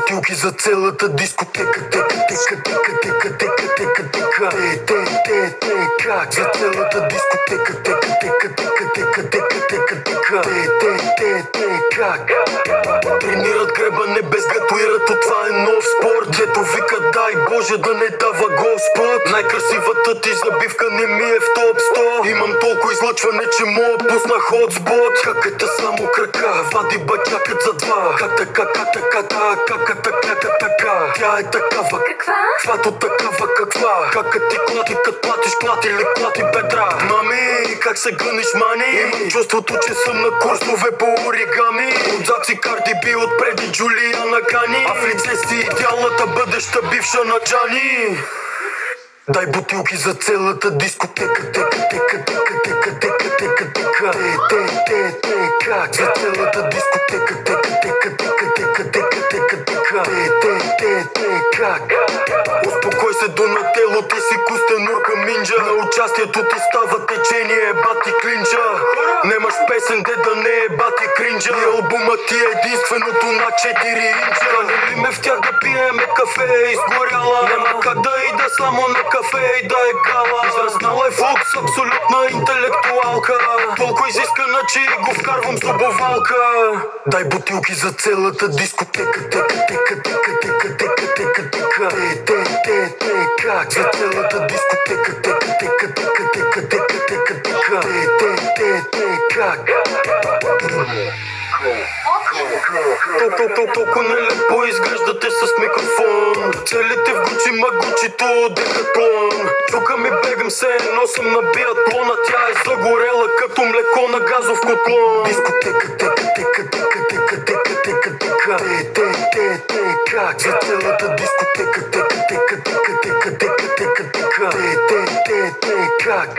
бутилки за целата дискотека. Тека, тека, тека, тека, тека, тека, тека. Как за целата дискотека. Тека, тека, тека, тека, тека, тека, тека. Как тренират гребане без гатуират, от това е нов спорт. Дето вика дай Боже да не дава Господ. Най-красивата ти забивка не ми е в топ 100. Имам толкова излъчване, че мога пусна хотспот. Каката само крака, вади бачакът за два. Как така, как така, каката, как така. Тя е такава. Каква? Твато такава каква. Какът ти клати, кът платиш клати или клати бедра. Мами, как се гъниш мани? Имам чувството, че съм на курсове по оригами. Отзад си Карди Би, отпреди Джулиана Кани. А в лице си идеалната бъдеща бивша на Джани. Дай бутилки за целата дискотека. Тека, тека, тека, тека, тека, тека, тека. Как за целата дискотека. Тека, тека, тека, тека, тека, тека, тека. Как успокой се, Донателло, ти си Костенурка Минджа. На участието ти става течение, бати клинча. Немаш песен, де да не е бати кринджа. И албумът ти е единственото на 4 инча. Канели ме в тях да пиеме кафе, изгоряла. Няма как да ида само на кафе и да е гала. Израснала е фукс, абсолютна интелектуалка. Толкова изискана, че го вкарвам с обовалка. Дай бутилки за целата дискотека. Тека, тека, тека, тека, тека, тека, тека. Как за целата дискотека. Тека, тека, тека, тека, тека, тека, тека. Как толкова нелепо изглеждате с микрофон. Целите в Гучи Магучито Декатлон. Тука ми бегам се, но съм на биатлона. Тя е загорела като млеко на газов котлон. Дискотека, тека, тека, тека, тека, тека, тека, тека. Как за целата дискотека. Тека, тека, тека, тека, тека, тека, тека. Как